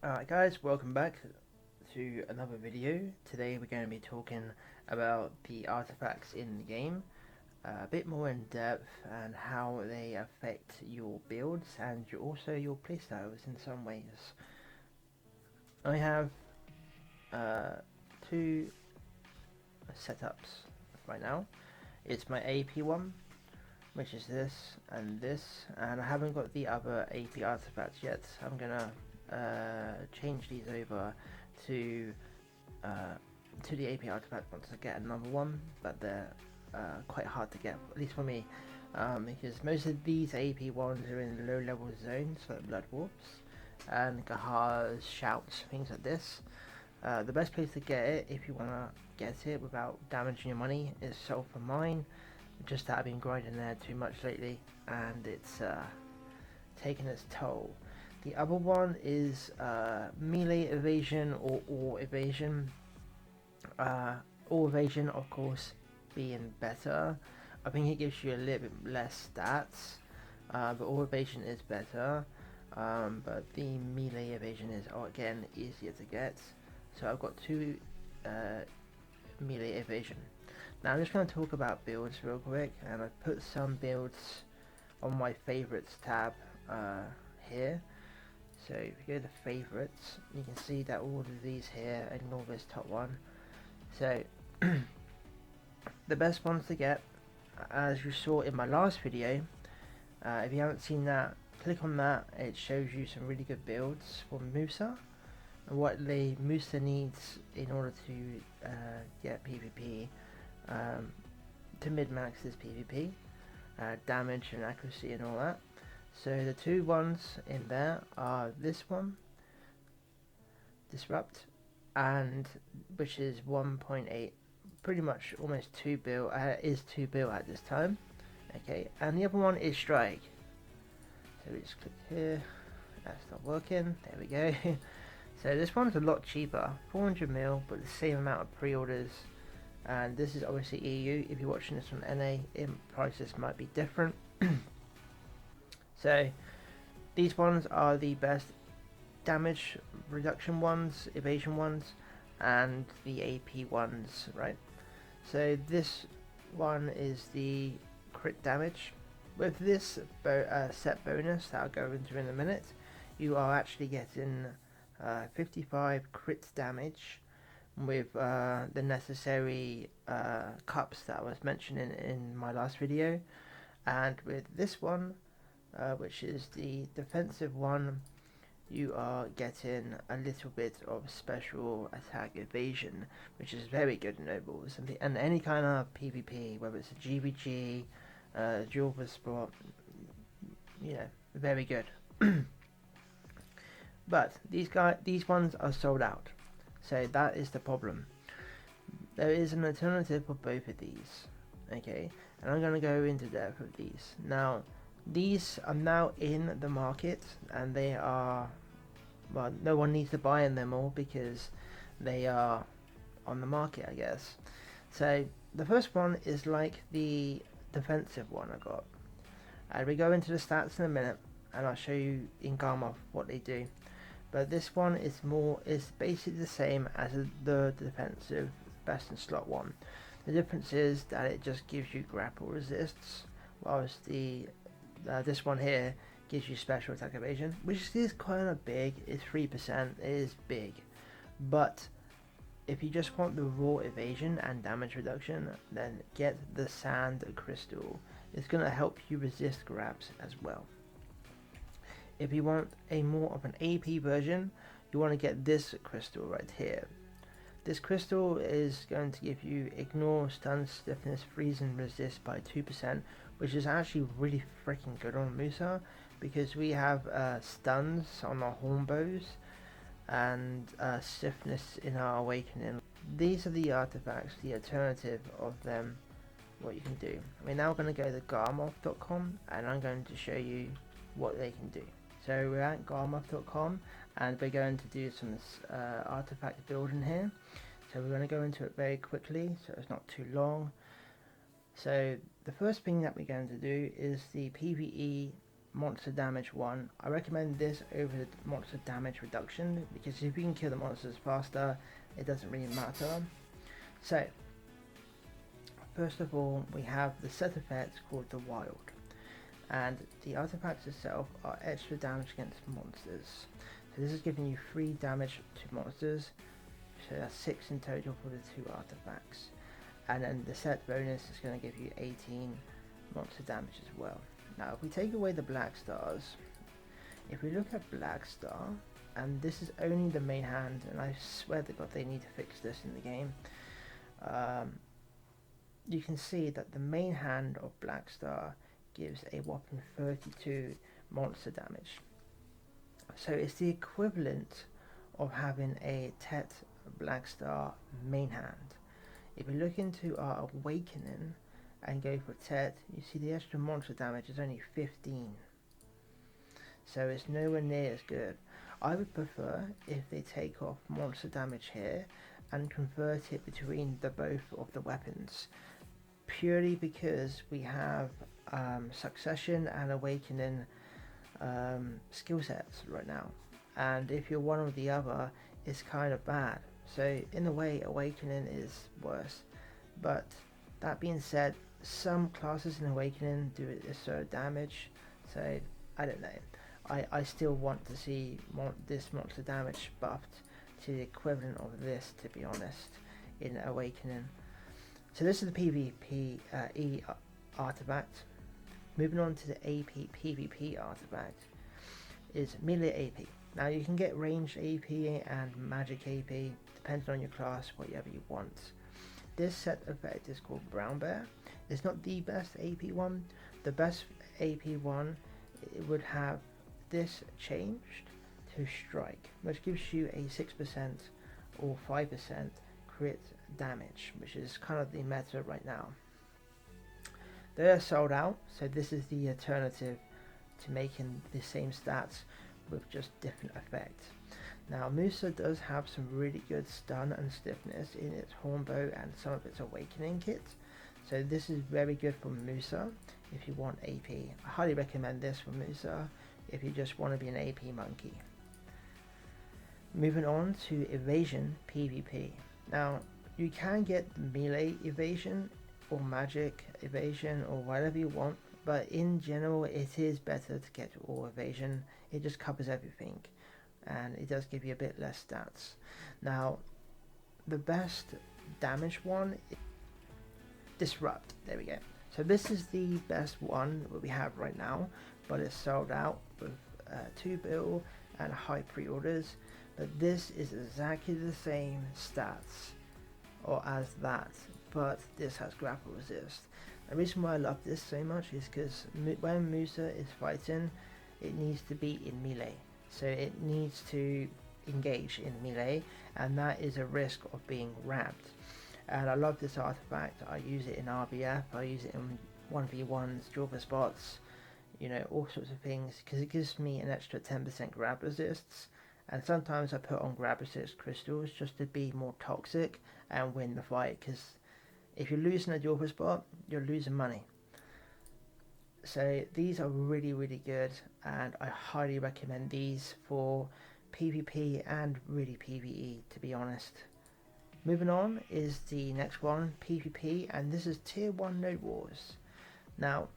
Alright guys, welcome back to another video. Today we're going to be talking about the artifacts in the game, a bit more in depth, and how they affect your builds and also your playstyles in some ways. I have two setups right now. It's my AP one, which is this, and I haven't got the other AP artifacts yet. I'm gonna change these over to the AP artifact once I get another one, but they're quite hard to get, at least for me, because most of these AP ones are in low level zones like Blood Warps and Gahars, Shouts, things like this. The best place to get it, if you want to get it without damaging your money, is Sulphur Mine. Just that I've been grinding there too much lately, and it's taken its toll. The other one is melee evasion or all evasion. All evasion, of course, being better. I think it gives you a little bit less stats, but all evasion is better. But the melee evasion is, again, easier to get. So I've got two melee evasion. Now I'm just going to talk about builds real quick, and I've put some builds on my favorites tab here. So if you go to favorites, you can see that all of these here, ignore this top one. So the best ones to get, as you saw in my last video, if you haven't seen that, click on that. It shows you some really good builds for Musa and what the Musa needs in order to get PvP to mid-max his PvP, damage and accuracy and all that. So the two ones in there are this one, Disrupt, and which is 1.8, pretty much almost 2 bill, is 2 bill at this time. Okay, and the other one is Strike. So we just click here, that's not working, there we go. So this one's a lot cheaper, 400 mil, but the same amount of pre-orders. And this is obviously EU. If you're watching this on NA, prices might be different. So these ones are the best damage reduction ones, evasion ones, and the AP ones, right? So this one is the crit damage. With this set bonus that I'll go into in a minute, you are actually getting 55 crit damage with the necessary cups that I was mentioning in my last video. And with this one, which is the defensive one, you are getting a little bit of special attack evasion, which is very good in nobles, and any kind of PvP, whether it's a GVG, dual for sport, you know, very good. But these ones are sold out, so that is the problem. There is an alternative for both of these, okay, and I'm going to go into depth with these. Now, these are now in the market, and they are, well, no one needs to buy them all because they are on the market, I guess. So the first one is like the defensive one I got. We go into the stats in a minute, and I'll show you in Garmoth what they do. But this one is basically the same as the defensive best in slot one. The difference is that it just gives you grapple resists, whilst this one here gives you special attack evasion, which is kind of big. It's 3%. It is big, but if you just want the raw evasion and damage reduction, then get the sand crystal. It's going to help you resist grabs as well. If you want a more of an AP version, you want to get this crystal right here. This crystal is going to give you ignore, stun, stiffness, freeze and resist by 2%, which is actually really freaking good on Musa, because we have stuns on our hornbows and stiffness in our awakening. These are the artifacts, the alternative of them, what you can do. We're now going to go to garmoth.com, and I'm going to show you what they can do. So we're at garmoth.com, and we're going to do some artifact building here. So we're going to go into it very quickly, so it's not too long. So the first thing that we're going to do is the Pve monster damage one. I recommend this over the monster damage reduction because if you can kill the monsters faster, it doesn't really matter. So, first of all, we have the set effect called the Wild, and the artifacts itself are extra damage against monsters. So this is giving you 3 damage to monsters, so that's 6 in total for the 2 artifacts. And then the set bonus is going to give you 18 monster damage as well. Now if we take away the black stars, if we look at black star, and this is only the main hand, and I swear to God they need to fix this in the game, you can see that the main hand of black star gives a whopping 32 monster damage. So it's the equivalent of having a Tet black star main hand. If we look into our Awakening and go for Tet, you see the extra monster damage is only 15. So it's nowhere near as good. I would prefer if they take off monster damage here and convert it between the both of the weapons, purely because we have Succession and Awakening skill sets right now, and if you're one or the other, it's kind of bad. So in a way, Awakening is worse, but that being said, some classes in Awakening do a certain damage, so I don't know. I still want to see this monster damage buffed to the equivalent of this, to be honest, in Awakening. So this is the PvP artifact. Moving on to the AP PvP artifact is melee AP. Now you can get ranged AP and magic AP, depending on your class, whatever you want. This set effect is called Brown Bear. It's not the best AP one. The best AP one, it would have this changed to Strike, which gives you a 6% or 5% crit damage, which is kind of the meta right now. They are sold out, so this is the alternative to making the same stats with just different effects. Now Musa does have some really good stun and stiffness in its Hornbow and some of its Awakening kits, so this is very good for Musa if you want AP. I highly recommend this for Musa if you just want to be an AP monkey. Moving on to Evasion Pvp. Now you can get melee evasion or magic evasion or whatever you want, but in general it is better to get all evasion. It just covers everything and it does give you a bit less stats. Now the best damage one is Disrupt. There we go. So this is the best one that we have right now, but it's sold out with 2 bill and high pre-orders, but this is exactly the same stats or as that, but this has grapple resist. The reason why I love this so much is because when Musa is fighting, it needs to be in melee, so it needs to engage in melee, and that is a risk of being grabbed. And I love this artifact. I use it in RBF, I use it in 1v1s, dropper spots, you know, all sorts of things, because it gives me an extra 10% grab resists, and sometimes I put on grab resist crystals just to be more toxic and win the fight, because if you're losing a dropper spot, you're losing money. So these are really, really good, and I highly recommend these for PvP and really PvE, to be honest. Moving on is the next one, PvP, and this is Tier 1 Node Wars. Now,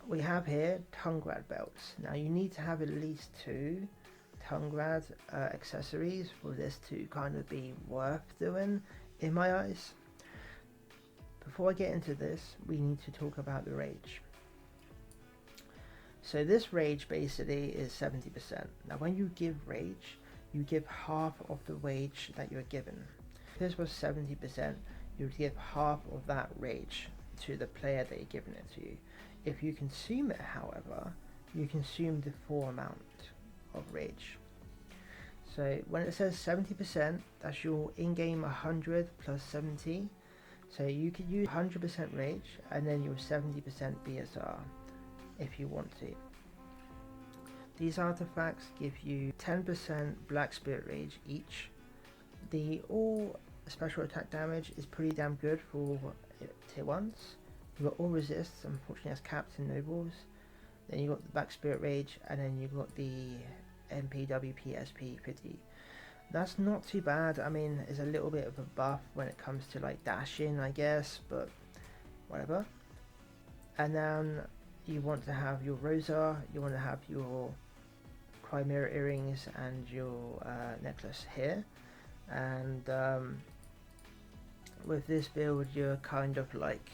we have here Tungrad belts. Now you need to have at least 2 Tungrad accessories for this to kind of be worth doing, in my eyes. Before I get into this, we need to talk about the rage. So this rage basically is 70%. Now when you give rage, you give half of the rage that you're given. If this was 70%, you would give half of that rage to the player that you're giving it to. If you consume it, however, you consume the full amount of rage. So when it says 70%, that's your in-game 100 plus 70. So you could use 100% rage and then your 70% BSR if you want to. These artifacts give you 10% Black Spirit Rage each. The all special attack damage is pretty damn good for tier 1s. You've got all resists, unfortunately as capped in nobles. then you got the Back Spirit Rage, and then you got the MPWP SP 50. That's not too bad. I mean, it's a little bit of a buff when it comes to like dashing, I guess, but whatever. And then you want to have your Rosa, you want to have your Chimera earrings and your necklace here. And with this build, you're kind of like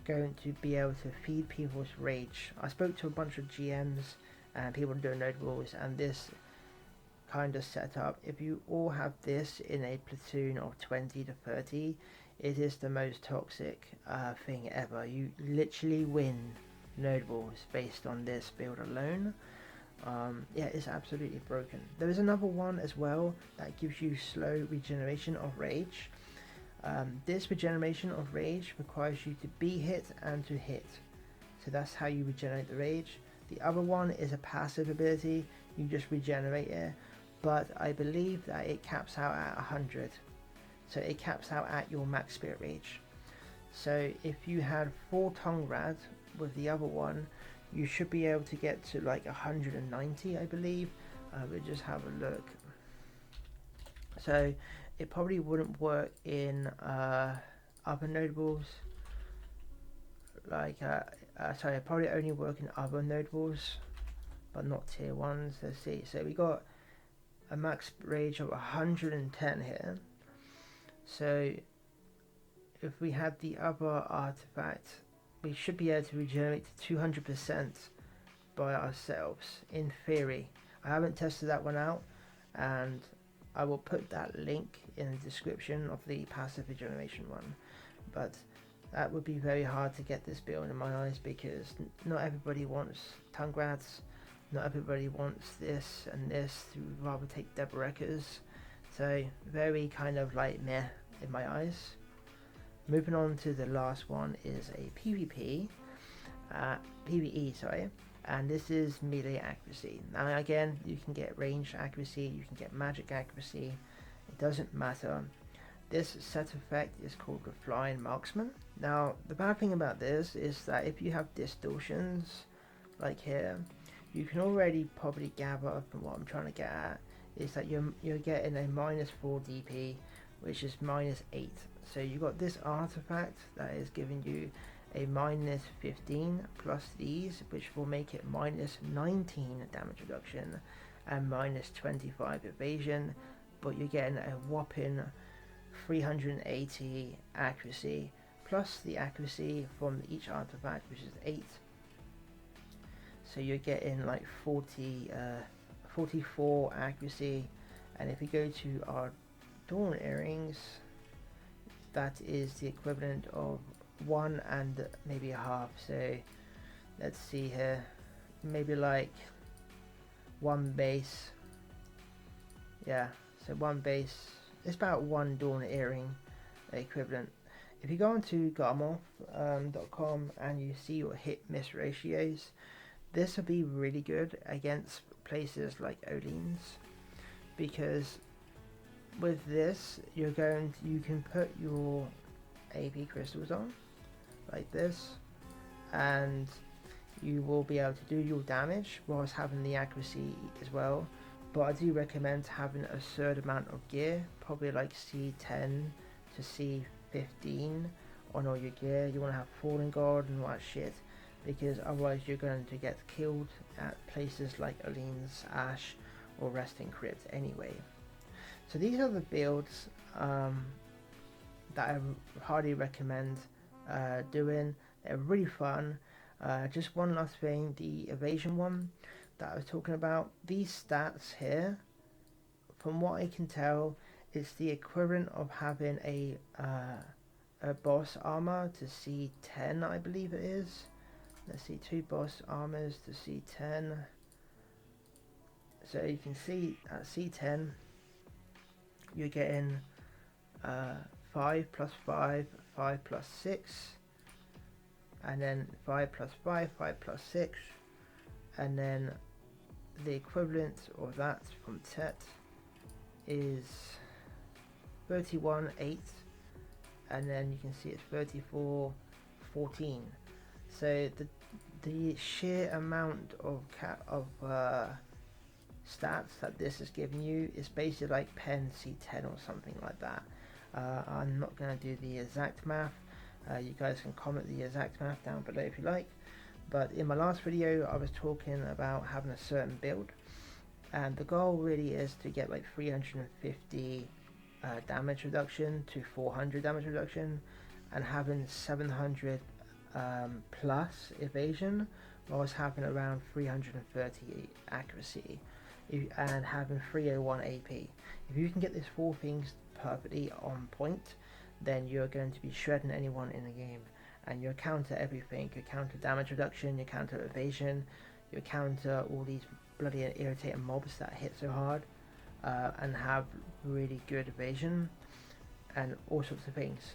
going to be able to feed people's rage. I spoke to a bunch of GMs and people doing notables, and this kind of setup, if you all have this in a platoon of 20 to 30, it is the most toxic thing ever. You literally win notables based on this build alone. Yeah, it's absolutely broken. There is another one as well that gives you slow regeneration of rage. This regeneration of rage requires you to be hit and to hit, so that's how you regenerate the rage. The other one is a passive ability, you just regenerate it, but I believe that it caps out at 100, so it caps out at your max spirit rage. So if you had 4 tongue rad with the other one, you should be able to get to like 190, I believe. We'll just have a look. So it probably wouldn't work in other notables, like sorry, it probably only work in other notables but not tier 1s. Let's see, so we got a max rage of 110 here. So if we had the other artifact, we should be able to regenerate to 200% by ourselves, in theory. I haven't tested that one out, and I will put that link in the description of the passive regeneration one. But that would be very hard to get this build in my eyes, because not everybody wants tongue grads, not everybody wants this and this, to rather take double wreckers. So very kind of like meh in my eyes. Moving on to the last one is a PvP, PvE, sorry, and this is melee accuracy. Now again, you can get range accuracy, you can get magic accuracy, it doesn't matter. This set effect is called the Flying Marksman. Now the bad thing about this is that if you have distortions, like here, you can already probably gather from what I'm trying to get at, is that you're getting a -4 DP, which is -8. So you got this artifact that is giving you a -15 plus these, which will make it -19 damage reduction and -25 evasion, but you're getting a whopping 380 accuracy plus the accuracy from each artifact, which is 8. So you're getting like 44 accuracy, and if you go to our Dawn earrings, that is the equivalent of 1 and maybe a half. So let's see here, maybe like 1 base. Yeah, so 1 base, it's about 1 Dawn earring equivalent. If you go onto Garmoth.com and you see your hit miss ratios, this will be really good against places like Oleans, because with this you can put your AP crystals on like this, and you will be able to do your damage whilst having the accuracy as well. But I do recommend having a certain amount of gear, probably like C10 to C15 on all your gear. You want to have Falling Guard and all that shit, because otherwise you're going to get killed at places like Oleans, Ash or Resting Crypt anyway. So these are the builds that I highly recommend doing. They're really fun. Just one last thing, the evasion one that I was talking about, these stats here, from what I can tell, it's the equivalent of having a boss armor to C10, I believe it is. Let's see, 2 boss armors to C10. So you can see at C10 you're getting 5 plus 5, 5 plus 6, and then 5 plus 5, 5 plus 6, and then the equivalent of that from TET is 31.8, and then you can see it's 34.14. So the sheer amount of stats that this is giving you is basically like pen C10 or something like that. I'm not going to do the exact math. You guys can comment the exact math down below if you like. But in my last video I was talking about having a certain build, and the goal really is to get like 350 damage reduction to 400 damage reduction, and having 700 plus evasion, whilst having around 330 accuracy, and having 301 AP. If you can get these four things perfectly on point, then you're going to be shredding anyone in the game, and you'll counter everything. You counter damage reduction, you counter evasion, you counter all these bloody irritating mobs that hit so hard, and have really good evasion and all sorts of things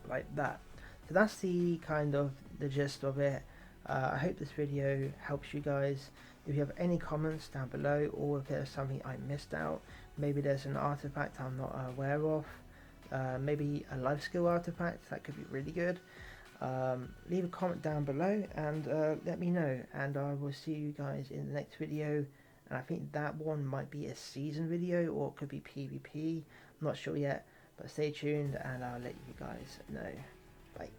like that. So that's the kind of the gist of it. I hope this video helps you guys. If you have any comments down below, or if there's something I missed out, maybe there's an artifact I'm not aware of, maybe a life skill artifact that could be really good, leave a comment down below and let me know, and I will see you guys in the next video. And I think that one might be a season video, or it could be PvP, I'm not sure yet, but stay tuned and I'll let you guys know. Bye.